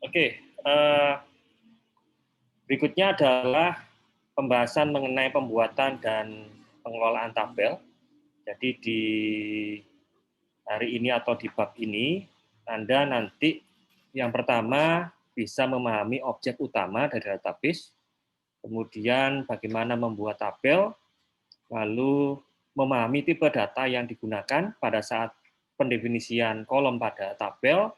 Oke, berikutnya adalah pembahasan mengenai pembuatan dan pengelolaan tabel. Jadi di hari ini atau di bab ini, Anda nanti yang pertama bisa memahami objek utama dari database, kemudian bagaimana membuat tabel, lalu memahami tipe data yang digunakan pada saat pendefinisian kolom pada tabel,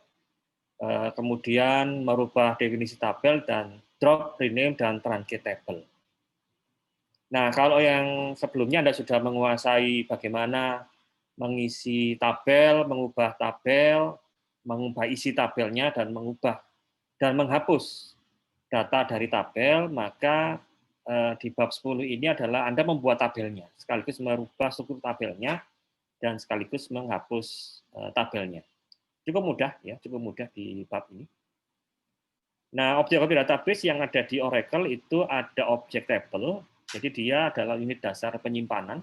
kemudian merubah definisi tabel dan drop, rename, dan truncate table. Nah, kalau yang sebelumnya Anda sudah menguasai bagaimana mengisi tabel, mengubah isi tabelnya, dan mengubah dan menghapus data dari tabel, maka di bab 10 ini adalah Anda membuat tabelnya, sekaligus merubah struktur tabelnya, dan sekaligus menghapus tabelnya. Cukup mudah ya, cukup mudah di bab ini. Nah, objek-objek database yang ada di Oracle itu ada objek table, jadi dia adalah unit dasar penyimpanan,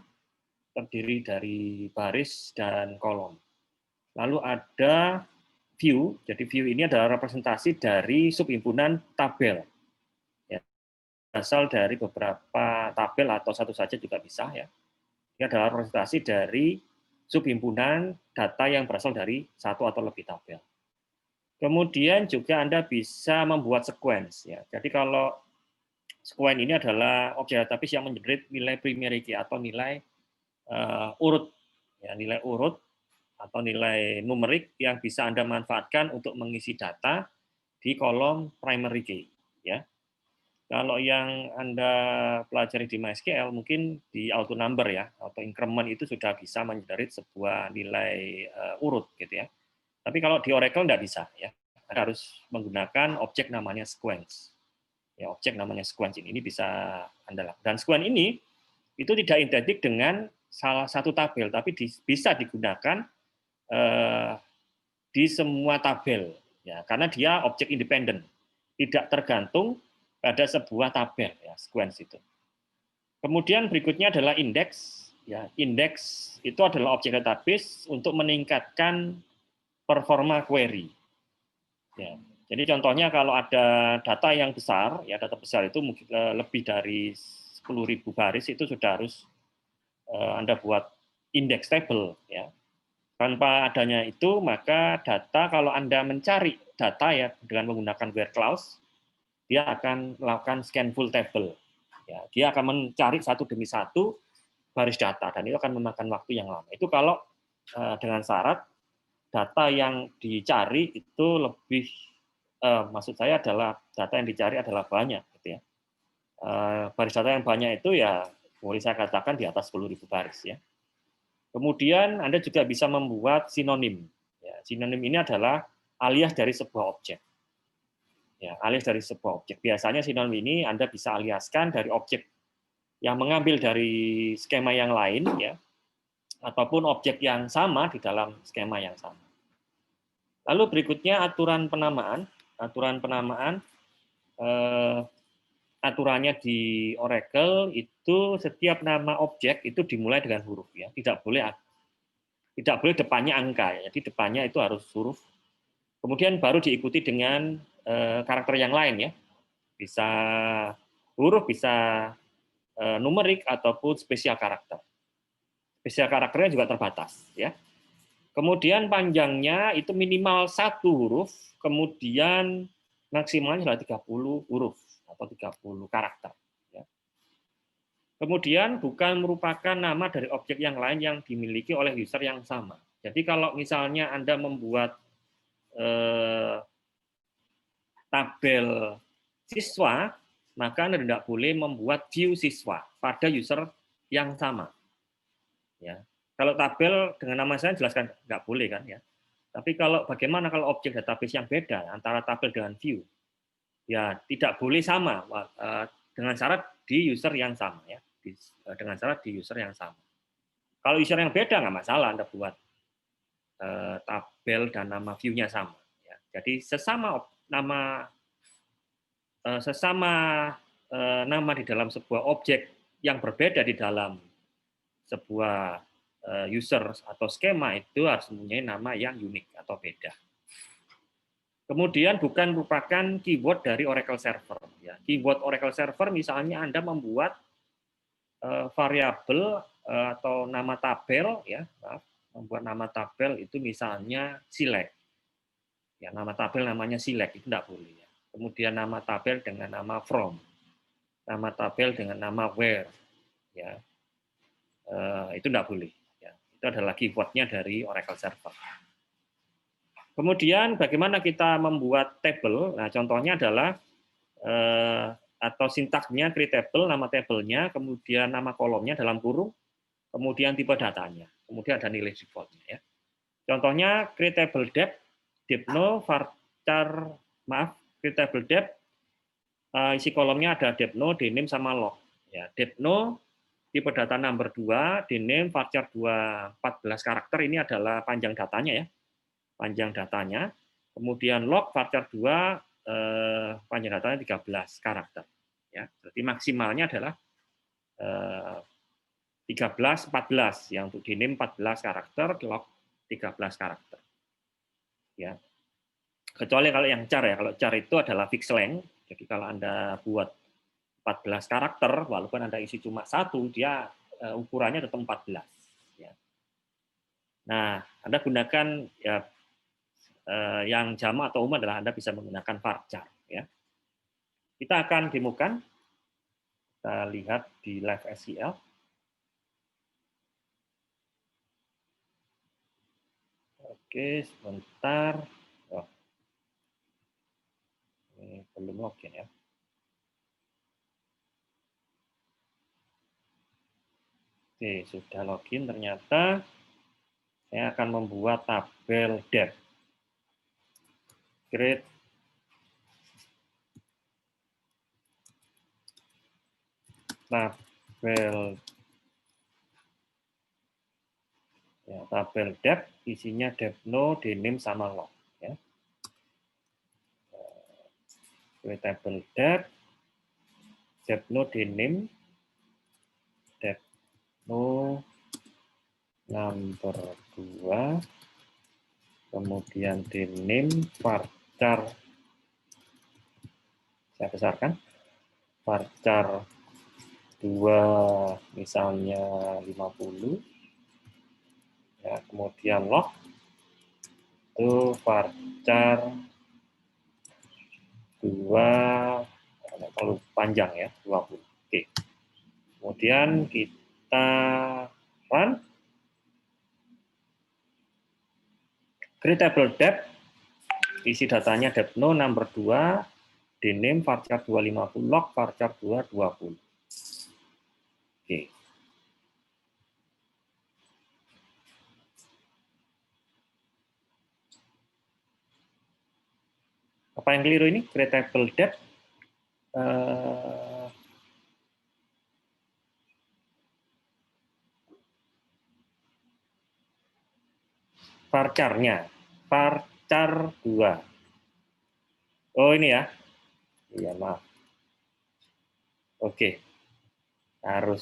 terdiri dari baris dan kolom. Lalu ada view, jadi view ini adalah representasi dari subhimpunan tabel. Ya, berasal dari beberapa tabel atau satu saja juga bisa ya. Ini adalah representasi dari subhimpunan data yang berasal dari satu atau lebih tabel. Kemudian juga Anda bisa membuat sequence ya. Jadi kalau sequence ini adalah objek database yang mengenerate nilai primary key atau nilai urut ya, nilai urut atau nilai numerik yang bisa Anda manfaatkan untuk mengisi data di kolom primary key ya. Kalau yang Anda pelajari di MySQL mungkin di auto number ya, auto increment itu sudah bisa mengenerate sebuah nilai urut gitu ya. Tapi kalau di Oracle nggak bisa ya. Anda harus menggunakan objek namanya sequence. Ya, objek namanya sequence ini bisa Anda lakukan. Dan sequence ini itu tidak identik dengan salah satu tabel, tapi bisa digunakan di semua tabel, ya, karena dia objek independen, tidak tergantung pada sebuah tabel, ya, sequence itu. Kemudian berikutnya adalah indeks, ya, indeks itu adalah objek database untuk meningkatkan performa query. Ya, jadi contohnya kalau ada data yang besar, ya data besar itu mungkin lebih dari 10.000 baris itu sudah harus Anda buat index table, ya. Tanpa adanya itu, maka data kalau Anda mencari data ya dengan menggunakan where clause, dia akan melakukan scan full table. Ya, dia akan mencari satu demi satu baris data dan itu akan memakan waktu yang lama. Itu kalau dengan syarat data yang dicari itu lebih, maksud saya adalah data yang dicari adalah banyak, gitu ya. Baris data yang banyak itu ya boleh saya katakan di atas 10.000 baris ya. Kemudian Anda juga bisa membuat sinonim. Ya, sinonim ini adalah alias dari sebuah objek. Ya, alias dari sebuah objek. Biasanya sinonim ini Anda bisa aliaskan dari objek yang mengambil dari skema yang lain, ya, ataupun objek yang sama di dalam skema yang sama. Lalu berikutnya aturan penamaan. Aturan penamaan aturannya di Oracle itu setiap nama objek itu dimulai dengan huruf ya, tidak boleh depannya angka ya. Jadi depannya itu harus huruf. Kemudian baru diikuti dengan karakter yang lain ya. Bisa huruf, bisa numerik ataupun spesial karakter. Spesial karakternya juga terbatas ya. Kemudian panjangnya itu minimal 1 huruf, kemudian maksimalnya adalah 30 huruf atau 30 karakter. Ya. Kemudian bukan merupakan nama dari objek yang lain yang dimiliki oleh user yang sama. Jadi kalau misalnya Anda membuat tabel siswa, maka Anda tidak boleh membuat view siswa pada user yang sama. Ya. Kalau tabel dengan nama saya jelaskan nggak boleh kan ya. Tapi kalau bagaimana kalau objek database yang beda antara tabel dengan view? Ya tidak boleh sama dengan syarat di user yang sama ya. Dengan syarat di user yang sama. Kalau user yang beda nggak masalah Anda buat tabel dan nama view-nya sama. Ya. Jadi sesama nama nama di dalam sebuah objek yang berbeda di dalam sebuah user atau skema itu harus mempunyai nama yang unik atau beda. Kemudian bukan merupakan keyword dari Oracle Server. Ya. Keyword Oracle Server misalnya Anda membuat variabel atau nama tabel, ya, membuat nama tabel itu misalnya select. Ya, nama tabel namanya select itu tidak boleh. Ya. Kemudian nama tabel dengan nama from, nama tabel dengan nama where, ya, itu tidak boleh. Ya. Itu adalah keywordnya dari Oracle Server. Kemudian bagaimana kita membuat table? Nah, contohnya adalah atau sintaksnya create table, nama tabelnya, kemudian nama kolomnya dalam kurung, kemudian tipe datanya, kemudian ada nilai defaultnya. Ya. Contohnya create table depth, depno, varchar, maaf, create table depth, isi kolomnya ada depno, dname sama log. Ya, depno tipe data number 2, dname, varchar 2, 14 karakter, ini adalah panjang datanya ya. Panjang datanya, kemudian log varchar 2 panjang datanya 13 karakter. Ya, berarti maksimalnya adalah 13, 14 yang untuk dname 14 karakter, log 13 karakter. Ya. Kecuali kalau yang char ya, kalau char itu adalah fixed length. Jadi kalau Anda buat 14 karakter, walaupun Anda isi cuma 1, dia ukurannya tetap 14. Ya. Nah, Anda gunakan ya yang jamak atau umum adalah Anda bisa menggunakan varchar. Ya. Kita akan demokan. Kita lihat di live SQL. Oke, sebentar. Oh, ini belum login ya. Oke, sudah login. Ternyata saya akan membuat tabel depth. Create tabel ya, tabel depth, isinya depno, dname sama log. Ya. Create tabel depth, depno, dname, depno number 2, kemudian dname, varchar, saya besarkan, varchar 2 misalnya 50, ya, kemudian log itu varchar 2 terlalu panjang ya, 20. Oke. Kemudian kita run. Create table depth, isi datanya depno number 2, dname varchar 250, log varchar 220. Oke. Apa yang keliru ini? Create table depth. Varcharnya. Varchar 2. Oh, ini ya. Iya, maaf. Oke. Harus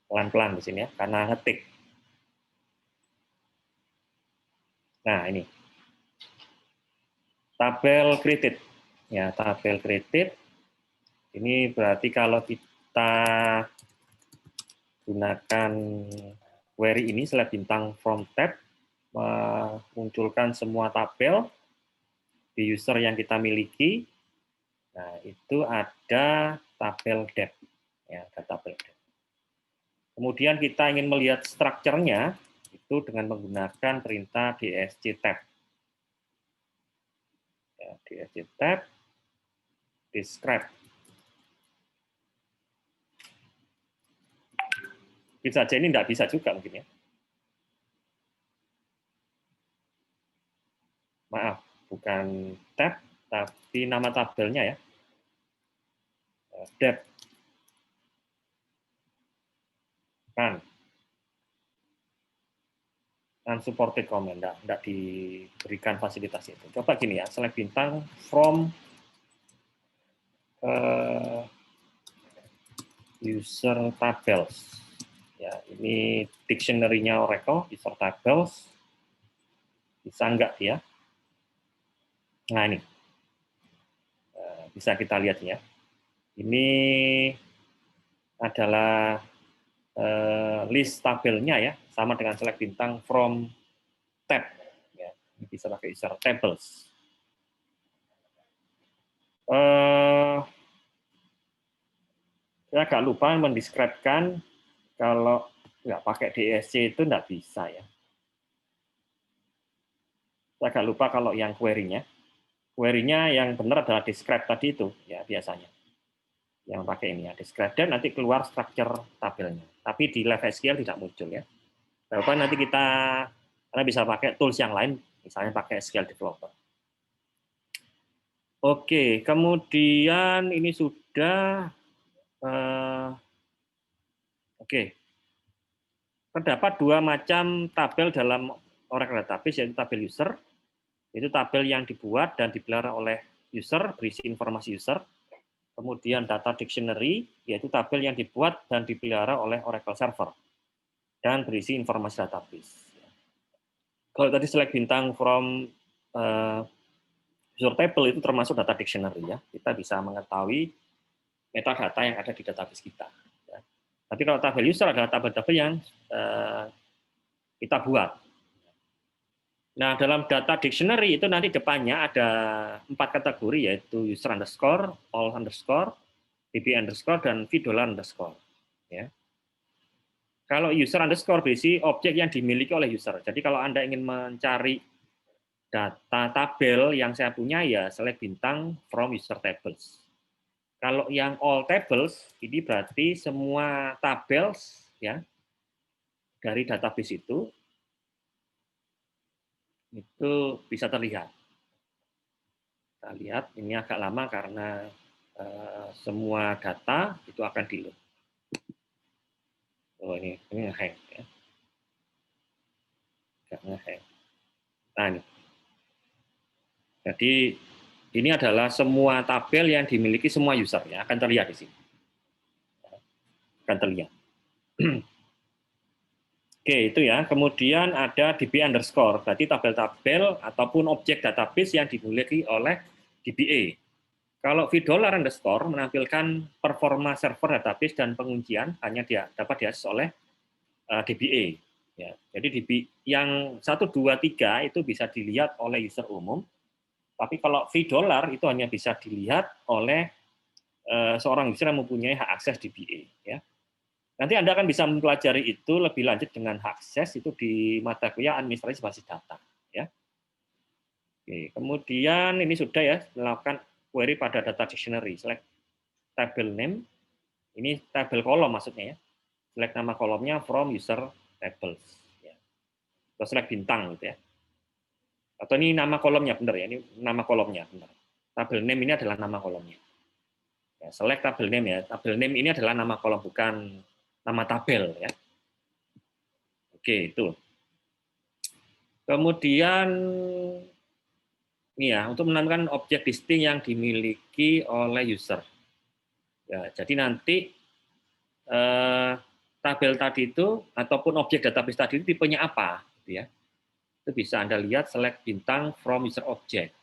pelan-pelan di sini ya, karena ngetik. Nah, ini. Tabel created. Ya, tabel created. Ini berarti kalau kita gunakan query ini select bintang from tab, memunculkan semua tabel di user yang kita miliki. Nah, itu ada tabel depth. Ya, ada tabel depth. Kemudian kita ingin melihat strukturnya itu dengan menggunakan perintah dsc tab. Ya, dsc tab, describe. Bisa saja ini tidak bisa juga mungkin ya. Maaf, bukan tab, tapi nama tabelnya ya. Depth. Kan. Unsupported comment, tidak diberikan fasilitas itu. Coba gini ya, select bintang from user tables. Ya, ini dictionary-nya Oracle, user tables. Bisa enggak ya? Nah ini bisa kita lihat ya. Ini adalah list tabelnya ya, sama dengan select bintang from tab. Ya, ini bisa pakai user tables. Saya agak lupa mendeskripsikan kalau nggak pakai DSC itu nggak bisa ya. Saya agak lupa kalau yang query-nya. Query-nya yang benar adalah describe tadi itu ya biasanya. Yang pakai ini ya, describe dan nanti keluar structure tabelnya. Tapi di Live SQL tidak muncul ya. Walaupun nanti karena bisa pakai tools yang lain, misalnya pakai SQL Developer. Oke, kemudian ini sudah oke. Terdapat dua macam tabel dalam Oracle Database, yaitu tabel user, yaitu tabel yang dibuat dan dipelihara oleh user, berisi informasi user. Kemudian data dictionary, yaitu tabel yang dibuat dan dipelihara oleh Oracle Server, dan berisi informasi database. Kalau tadi select bintang from user table itu termasuk data dictionary ya. Kita bisa mengetahui metadata yang ada di database kita. Ya. Tapi kalau tabel user adalah tabel-tabel yang kita buat. Nah, dalam data dictionary itu nanti depannya ada 4 kategori, yaitu user underscore, all underscore, db underscore, dan $, ya. Kalau user underscore berisi objek yang dimiliki oleh user. Jadi kalau Anda ingin mencari data tabel yang saya punya, ya select bintang from user tables. Kalau yang all tables, ini berarti semua tabel ya dari database itu bisa terlihat. Kita lihat ini agak lama karena semua data itu akan di-load. Oh ini nge-hang ya. Agak nge-hang. Nah ini. Jadi ini adalah semua tabel yang dimiliki semua user ya, akan terlihat di sini. Akan terlihat. Oke, itu ya. Kemudian ada DB underscore, berarti tabel-tabel ataupun objek database yang dimiliki oleh DBA. Kalau $$ underscore menampilkan performa server database dan penguncian hanya dapat diakses oleh DBA. Ya, jadi DB yang 1, 2, 3 itu bisa dilihat oleh user umum, tapi kalau $, itu hanya bisa dilihat oleh seorang user yang mempunyai hak akses DBA. Ya. Nanti Anda akan bisa mempelajari itu lebih lanjut dengan hak akses itu di mata kuliah administrasi basis data. Ya. Oke, kemudian ini sudah ya melakukan query pada data dictionary. Select table name, ini tabel kolom maksudnya ya. Select nama kolomnya from user tables. Ya. Atau select bintang gitu ya. Atau ini nama kolomnya benar ya, ini nama kolomnya benar. Tabel name ini adalah nama kolomnya. Ya, select tabel name ya. Tabel name ini adalah nama kolom bukan nama tabel ya. Oke, itu. Kemudian ini ya, untuk menentukan objek distinct yang dimiliki oleh user. Ya, jadi nanti tabel tadi itu ataupun objek database tadi itu tipenya apa, gitu ya. Itu bisa Anda lihat select bintang from user object.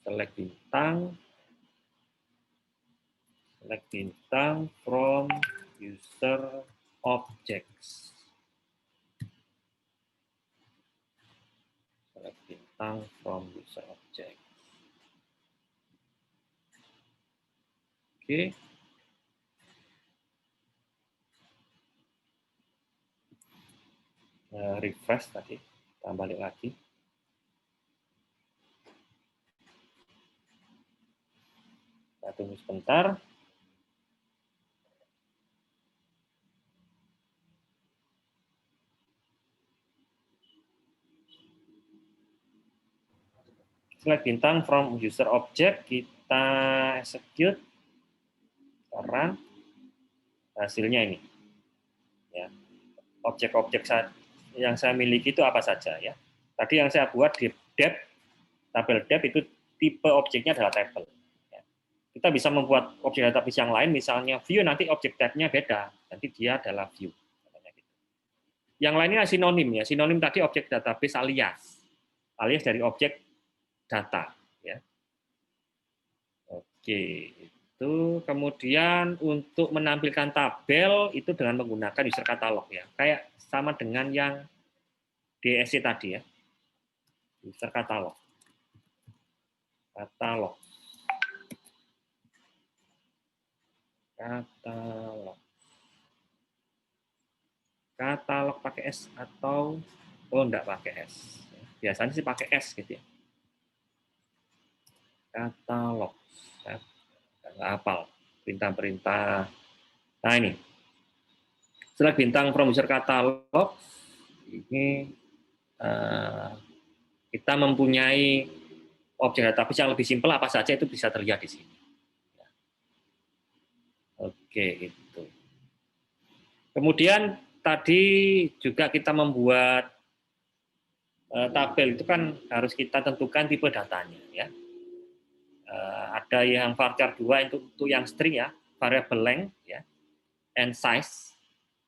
Select bintang from user objects. Select bintang from user object. Oke. Refresh tadi, kita balik lagi. Kita tunggu sebentar. Select bintang from user object, kita execute, run, hasilnya ini. Ya. Objek-objek yang saya miliki itu apa saja ya. Tadi yang saya buat di depth, tabel depth itu tipe objeknya adalah table. Ya. Kita bisa membuat objek database yang lain, misalnya view, nanti objek type-nya beda, nanti dia adalah view. Yang lainnya sinonim ya, sinonim tadi objek database alias dari objek data. Ya. Oke, itu kemudian untuk menampilkan tabel itu dengan menggunakan user katalog ya. Kayak sama dengan yang DSC tadi ya. User katalog. Katalog. Katalog. Katalog pakai S atau enggak pakai S. Biasanya sih pakai S gitu ya. Katalog. Saya nggak hafal perintah-perintah. Nah ini, setelah bintang from user katalog, ini kita mempunyai objek database yang lebih simpel apa saja itu bisa terlihat di sini. Oke, itu. Kemudian tadi juga kita membuat tabel itu kan harus kita tentukan tipe datanya ya. Ada yang varchar 2 untuk yang string ya, variable length ya, and size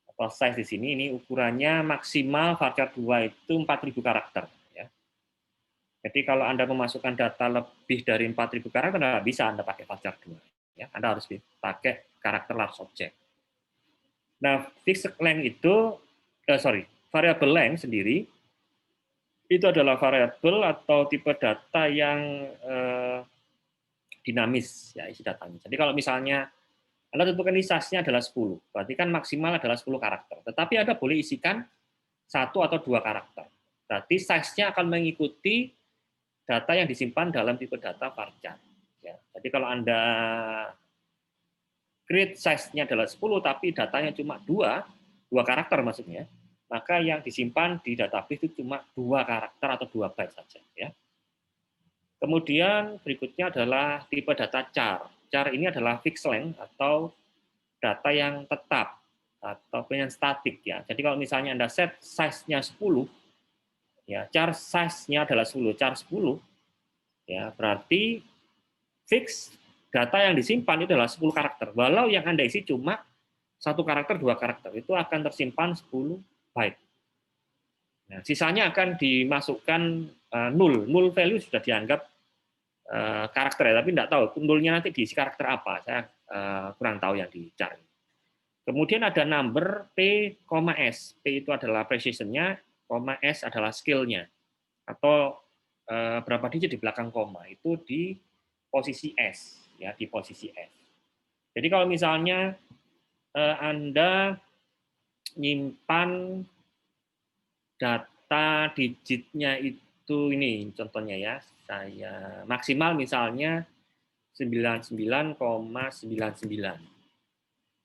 atau size di sini ini ukurannya maksimal varchar 2 itu 4.000 karakter ya. Jadi kalau Anda memasukkan data lebih dari 4.000 karakter nggak bisa Anda pakai varchar 2 ya. Anda harus pakai karakter large object. Nah, fixed length itu variable length sendiri itu adalah variabel atau tipe data yang dinamis ya isi datanya. Jadi kalau misalnya Anda tentukan ini size-nya adalah 10, berarti kan maksimal adalah 10 karakter. Tetapi Anda boleh isikan 1 atau 2 karakter. Berarti size-nya akan mengikuti data yang disimpan dalam tipe data varchar. Ya, jadi kalau Anda create size-nya adalah 10, tapi datanya cuma 2 karakter maksudnya, maka yang disimpan di database itu cuma 2 karakter atau 2 byte saja. Ya. Kemudian berikutnya adalah tipe data char. Char ini adalah fixed length atau data yang tetap atau yang statik ya. Jadi kalau misalnya Anda set size-nya 10 ya, char size-nya adalah 10, char 10 ya, berarti fix data yang disimpan itu adalah 10 karakter. Walau yang Anda isi cuma 1 karakter, 2 karakter, itu akan tersimpan 10 byte. Nah, sisanya akan dimasukkan null. Null value sudah dianggap karakter ya, tapi tidak tahu nullnya nanti diisi karakter apa. Saya kurang tahu yang dicari. Kemudian ada number P, S. P itu adalah precision-nya, S adalah skill-nya. Atau berapa digit di belakang koma, itu di posisi S. Ya, di posisi S. Jadi kalau misalnya Anda nyimpan data digitnya itu ini contohnya ya, saya maksimal misalnya 99,99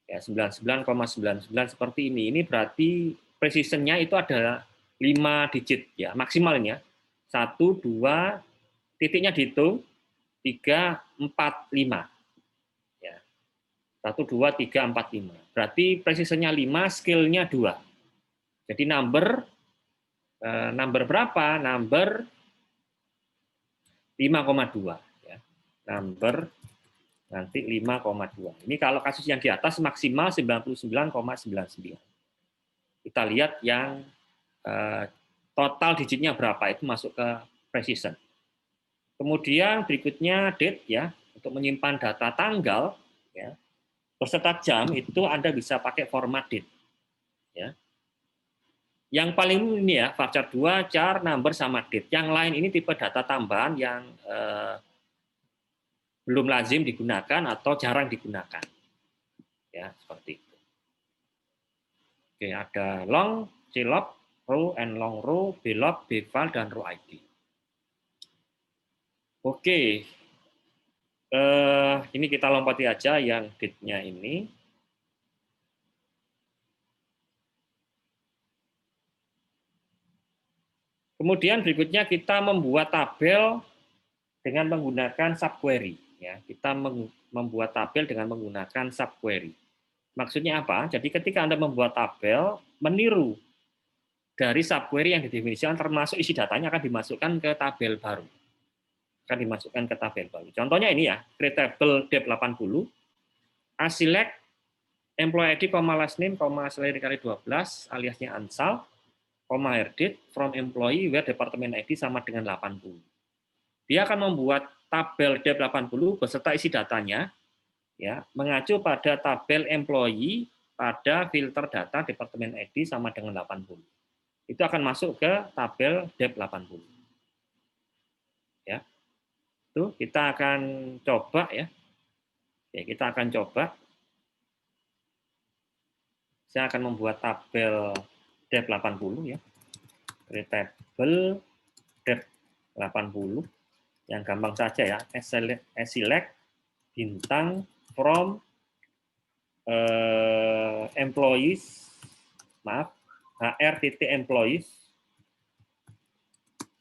ya, 99,99 seperti ini. Ini berarti precision-nya itu ada 5 digit ya, maksimal ini ya. 1 2 titiknya dihitung 3 4 5 ya. 1 2 3 4 5. Berarti precision-nya 5, skill-nya 2. Jadi number berapa? Number 5,2 ya. Number nanti 5,2. Ini kalau kasus yang di atas maksimal 99,99. Kita lihat yang total digitnya berapa, itu masuk ke precision. Kemudian berikutnya date ya, untuk menyimpan data tanggal ya, beserta jam itu Anda bisa pakai format date. Ya. Yang paling ini ya, varchar 2, char, number, sama date. Yang lain ini tipe data tambahan yang belum lazim digunakan atau jarang digunakan. Ya, seperti itu. Oke, ada long, clop, row and long row, block, bfile, dan row ID. Oke, ini kita lompati aja yang date-nya ini. Kemudian berikutnya kita membuat tabel dengan menggunakan subquery. Ya, kita membuat tabel dengan menggunakan subquery. Maksudnya apa? Jadi ketika Anda membuat tabel, meniru dari subquery yang didefinisikan termasuk isi datanya akan dimasukkan ke tabel baru. Akan dimasukkan ke tabel baru. Contohnya ini ya, create table dep 80, aselect employee ID, last name, salary kali 12, aliasnya Ansal, herdate from employee where department ID sama dengan 80. Dia akan membuat tabel DEP 80 beserta isi datanya, ya, mengacu pada tabel employee pada filter data Departemen ID sama dengan 80. Itu akan masuk ke tabel DEP 80. Ya. Itu kita akan coba ya. Ya, kita akan coba. Saya akan membuat tabel DEP 80 ya. Create table DEP 80 yang gampang saja ya. Select bintang from employees, maaf, HR.employees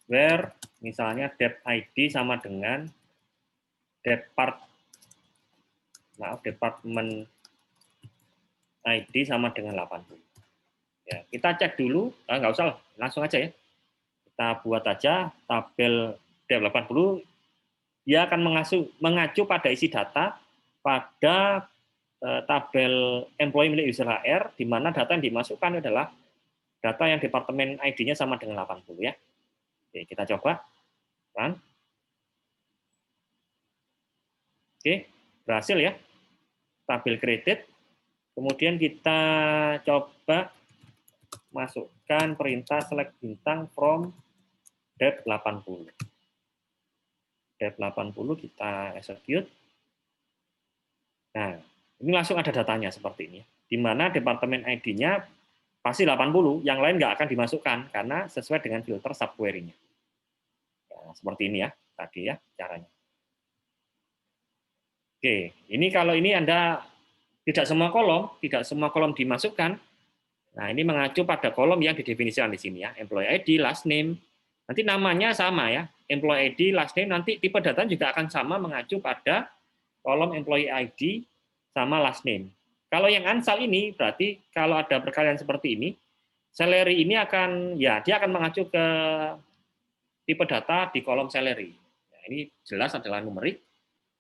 where misalnya dep ID sama dengan department ID sama dengan 80. Ya, kita cek dulu, nggak usah lah, langsung aja ya. Kita buat aja tabel DEP 80, dia akan mengacu pada isi data pada tabel employee milik user HR, di mana data yang dimasukkan adalah data yang departemen ID-nya sama dengan 80 ya. Oke, kita coba. Run. Oke, berhasil ya. Tabel created. Kemudian kita coba masukkan perintah select bintang from DEP 80. DEP 80 kita execute. Nah, ini langsung ada datanya seperti ini. Di mana departemen ID-nya pasti 80, yang lain nggak akan dimasukkan karena sesuai dengan filter subquery-nya. Nah, seperti ini ya, tadi ya caranya. Oke, ini kalau ini Anda tidak semua kolom dimasukkan. Nah, ini mengacu pada kolom yang didefinisikan di sini ya, employee ID, last name. Nanti namanya sama ya, employee ID, last name, nanti tipe data juga akan sama mengacu pada kolom employee ID sama last name. Kalau yang unsal ini berarti kalau ada perkalian seperti ini, salary ini akan ya dia akan mengacu ke tipe data di kolom salary. Nah, ini jelas adalah numerik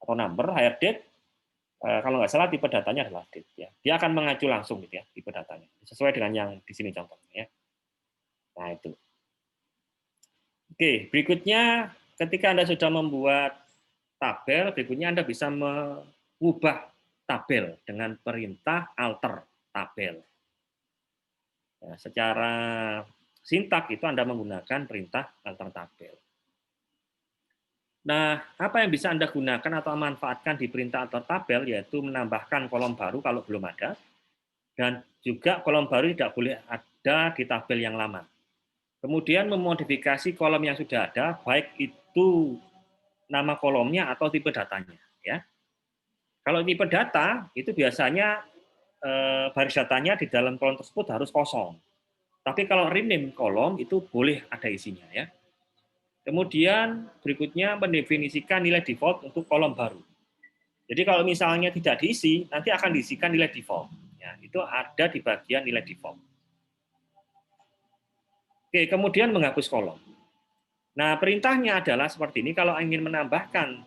atau number, hire date. Kalau nggak salah tipe datanya adalah date ya. Dia akan mengacu langsung gitu ya tipe datanya sesuai dengan yang di sini contohnya ya. Nah, itu. Oke, berikutnya ketika Anda sudah membuat tabel, berikutnya Anda bisa mengubah tabel dengan perintah alter tabel. Ya, secara sintak itu Anda menggunakan perintah alter tabel. Nah, apa yang bisa Anda gunakan atau manfaatkan di perintah alter tabel, yaitu menambahkan kolom baru kalau belum ada, dan juga kolom baru tidak boleh ada di tabel yang lama. Kemudian memodifikasi kolom yang sudah ada, baik itu nama kolomnya atau tipe datanya. Ya. Kalau tipe data, itu biasanya baris datanya di dalam kolom tersebut harus kosong. Tapi kalau rename kolom, itu boleh ada isinya. Ya. Kemudian berikutnya mendefinisikan nilai default untuk kolom baru. Jadi kalau misalnya tidak diisi, nanti akan diisikan nilai default. Ya, itu ada di bagian nilai default. Oke, kemudian menghapus kolom. Nah, perintahnya adalah seperti ini. Kalau ingin menambahkan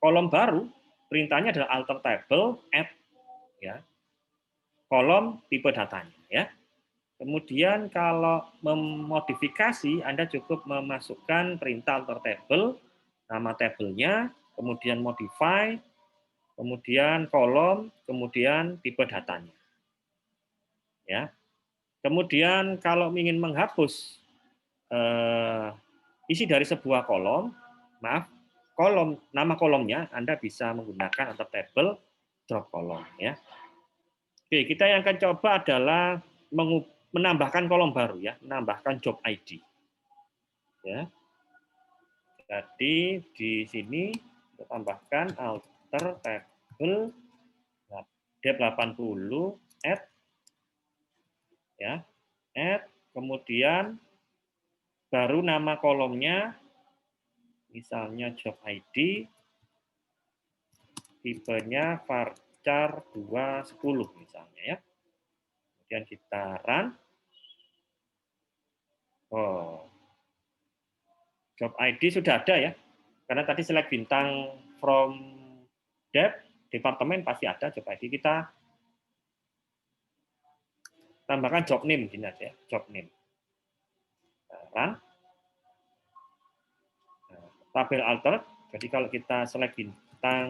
kolom baru, perintahnya adalah alter table add ya, kolom tipe datanya. Ya. Kemudian kalau memodifikasi, Anda cukup memasukkan perintah alter table, nama tabelnya, kemudian modify, kemudian kolom, kemudian tipe datanya. Ya. Kemudian kalau ingin menghapus isi dari sebuah kolom, maaf, kolom nama kolomnya Anda bisa menggunakan alter table drop kolom ya. Oke, kita yang akan coba adalah menambahkan kolom baru ya, menambahkan job ID. Ya. Jadi di sini kita tambahkan alter table DEP 80 add ya, add kemudian baru nama kolomnya misalnya job ID, tipenya varchar 210 misalnya ya. Kemudian kita run. Oh, job ID sudah ada ya. Karena tadi select bintang from dep, departemen pasti ada job ID. Kita tambahkan job name gini aja, job name. Run. tabel alter. Jadi kalau kita select bintang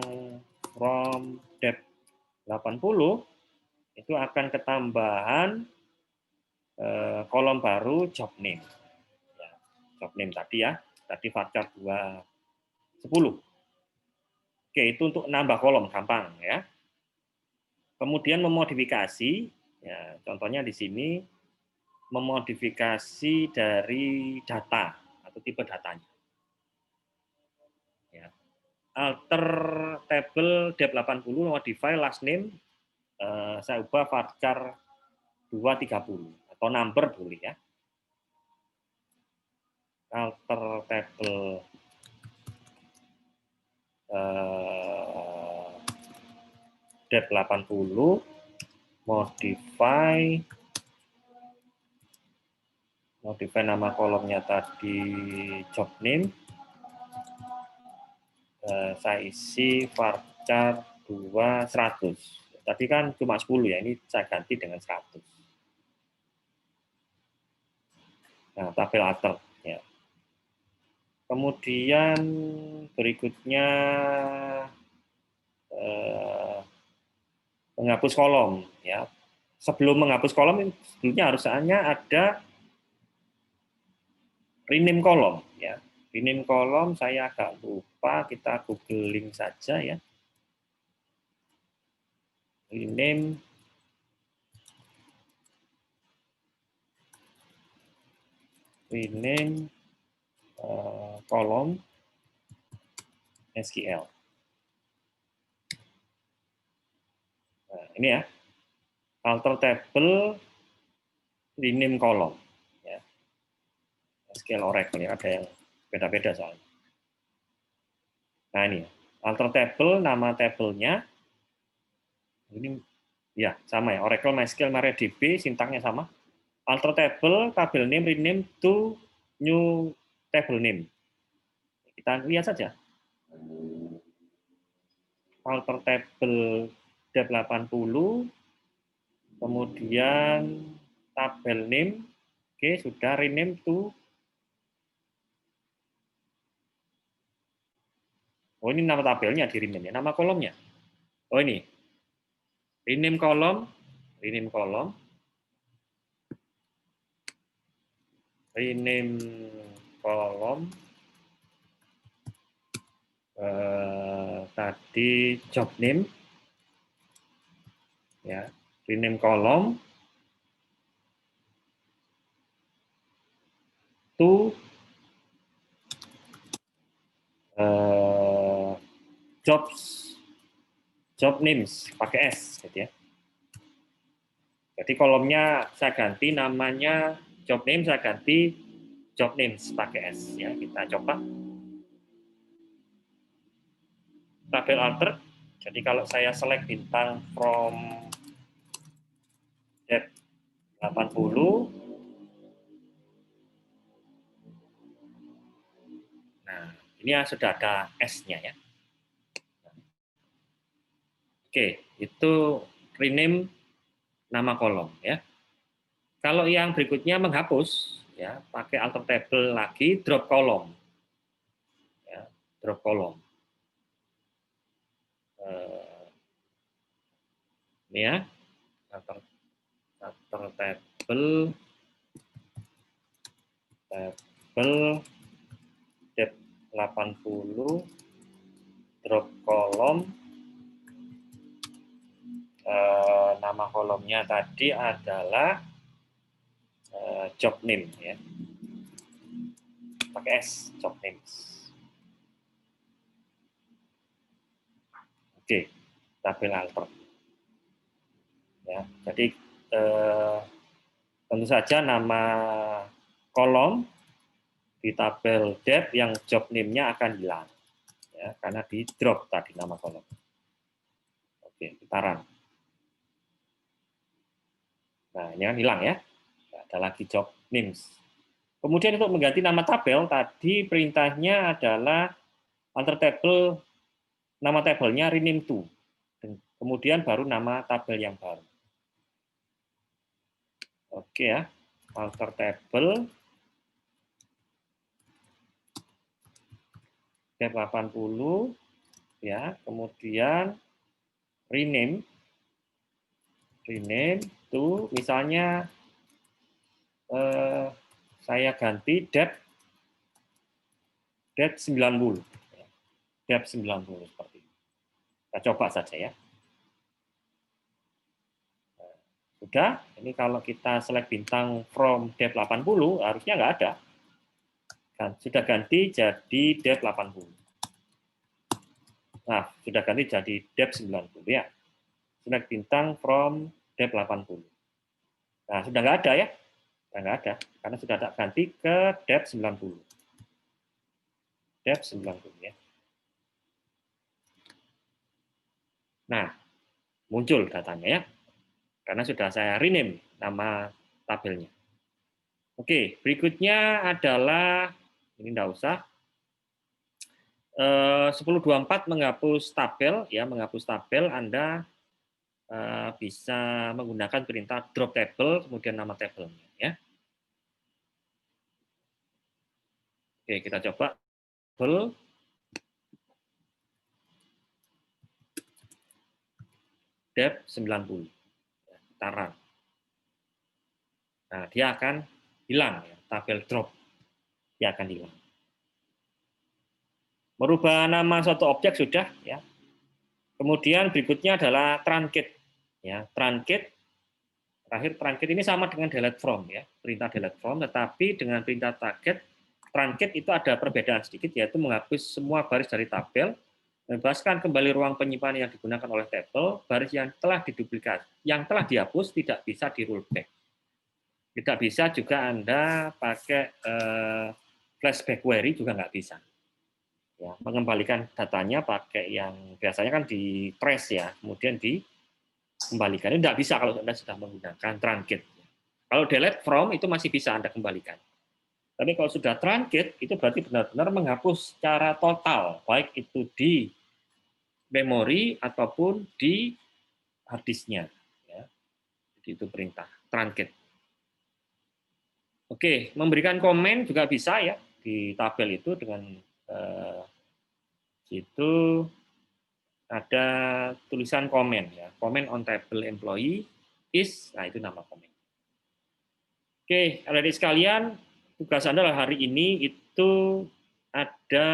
from depth 80, itu akan ketambahan kolom baru job name. Ya, job name tadi ya, tadi varchar 210. Oke, itu untuk nambah kolom, gampang ya. Kemudian memodifikasi, ya, contohnya di sini memodifikasi dari data atau tipe datanya. Ya. Alter table dep 80 modify last name, saya ubah varchar 230 atau number boleh ya. Alter table dep 80 modify nama kolomnya tadi job name, saya isi varchar 200. Tadi kan cuma 10 ya, ini saya ganti dengan 100. Nah, tabel alter ya. Kemudian berikutnya menghapus kolom ya. Sebelum menghapus kolom, sebelumnya harusnya ada rename kolom ya. Rename kolom saya agak lupa, kita googling saja ya. Rename kolom SQL. Nah, ini ya, alter table rename kolom ya. SQL Oracle ya, ada yang beda-beda soalnya. Nah ini alter table, nama tabelnya ini ya sama ya, Oracle MySQL MariaDB, sintaknya sama. Alter table, tabel name, rename to new table name. Kita lihat saja. Alter table dep 80, kemudian tabel name, oke, sudah rename to, oh ini nama tabelnya di rename ya, nama kolomnya. Oh ini, rename kolom, rename kolom, rename kolom, tadi job name, ya, rename kolom to job names pakai S gitu ya. Jadi kolomnya saya ganti namanya job name, saya ganti job names pakai S ya. Kita coba. Tabel alter. Jadi kalau saya select bintang from dep 80, nah ini ya sudah ada S-nya ya. Oke, itu rename nama kolom ya. Kalau yang berikutnya menghapus ya, pakai alter table lagi, drop kolom. Ya, drop kolom. Ini ya, alter table dep 80 drop kolom, nama kolomnya tadi adalah job name ya, pakai S, job names. Oke, tabel alter ya. Jadi tentu saja nama kolom di tabel dep yang job name-nya akan hilang ya, karena di drop tadi nama kolom. Oke, kita run. Nah, ini kan hilang ya. Ada lagi job names. Kemudian untuk mengganti nama tabel, tadi perintahnya adalah alter table, nama tabelnya rename to. Kemudian baru nama tabel yang baru. Oke ya, alter table, dep 80 ya, kemudian rename to misalnya saya ganti dep 90. Dep 90 seperti ini. Kita coba saja ya. Sudah, ini kalau kita select bintang from dep 80 harusnya nggak ada. Kan, sudah ganti jadi dep 80. Nah, sudah ganti jadi dep 90 ya. Select bintang from dep 80. Nah, sudah nggak ada ya. Sudah nggak ada, karena sudah tak ganti ke dep 90. Dep 90 ya. Nah, muncul datanya ya. Karena sudah saya rename nama tabelnya. Oke, berikutnya adalah, ini enggak usah, 1024 menghapus tabel, ya, menghapus tabel Anda bisa menggunakan perintah drop table, kemudian nama tabelnya. Ya. Oke, kita coba. Dep 90. Kita run. Nah, dia akan hilang, ya, tabel drop. Dia akan hilang. Merubah nama suatu objek sudah, ya. Kemudian berikutnya adalah truncate, ya. Truncate, terakhir truncate ini sama dengan delete from, ya, perintah delete from, tetapi dengan perintah target truncate itu ada perbedaan sedikit, yaitu menghapus semua baris dari tabel, membebaskan kembali ruang penyimpanan yang digunakan oleh tabel, baris yang telah diduplikasi, yang telah dihapus tidak bisa di rollback. Tidak bisa juga Anda pakai flashback query juga nggak bisa. Ya, mengembalikan datanya pakai yang biasanya kan di trace ya, kemudian dikembalikan. Ini tidak bisa kalau Anda sudah menggunakan truncate. Kalau delete from itu masih bisa Anda kembalikan. Tapi kalau sudah truncate itu berarti benar-benar menghapus secara total, baik itu di memori ataupun di hard disk-nya. Ya. Jadi itu perintah truncate. Oke, memberikan komen juga bisa ya di tabel itu dengan itu ada tulisan komen ya, comment on table employee is, nah itu nama komen. Oke, adik-adik sekalian, tugas Anda hari ini itu ada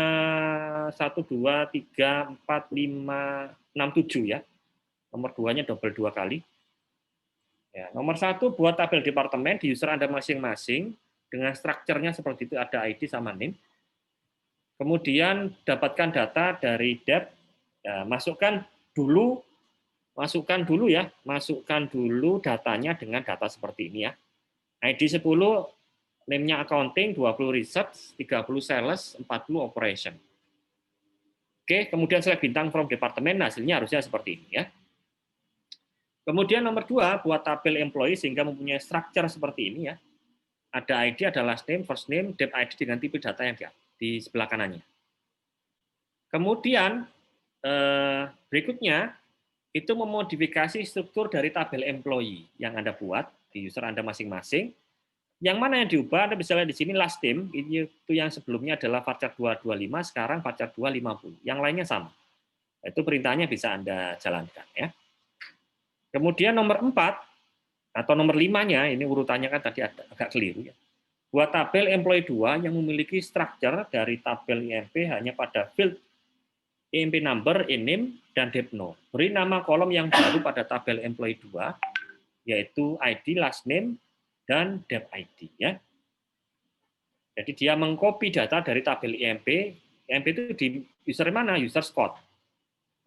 1, 2, 3, 4, 5, 6, 7 ya. Nomor 2-nya double 2 kali. Ya, nomor 1 buat tabel departemen di user Anda masing-masing dengan strukturnya seperti itu, ada ID sama name. Kemudian dapatkan data dari dep, ya, masukkan dulu ya, masukkan dulu datanya dengan data seperti ini ya. ID 10, name-nya accounting, 20 research, 30 sales, 40 operation. Oke, kemudian select bintang from departemen, hasilnya harusnya seperti ini ya. Kemudian nomor 2, buat tabel employee sehingga mempunyai structure seperti ini ya. Ada ID, ada last name, first name, dep ID dengan tipe data yang di sebelah kanannya. Kemudian berikutnya itu memodifikasi struktur dari tabel employee yang Anda buat di user Anda masing-masing. Yang mana yang diubah, Anda bisa lihat di sini last name, itu yang sebelumnya adalah varchar 225, sekarang varchar 250. Yang lainnya sama. Itu perintahnya bisa Anda jalankan. Ya. Kemudian nomor 4, atau nomor 5-nya, ini urutannya kan tadi agak keliru. Ya. Buat tabel employee 2 yang memiliki structure dari tabel IMP hanya pada field IMP number, name, dan depno. Beri nama kolom yang baru pada tabel employee 2, yaitu ID, last name, dan dep ID. Ya. Jadi dia mengcopy data dari tabel IMP. IMP itu di user mana? User Scott.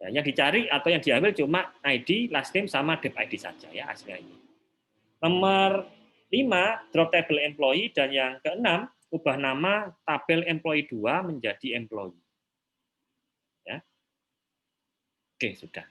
Ya, yang dicari atau yang diambil cuma ID, last name, sama dep ID saja ya hasilnya ini. Nomor 5, drop table employee, dan yang keenam, ubah nama tabel employee 2 menjadi employee. Ya. Oke, sudah.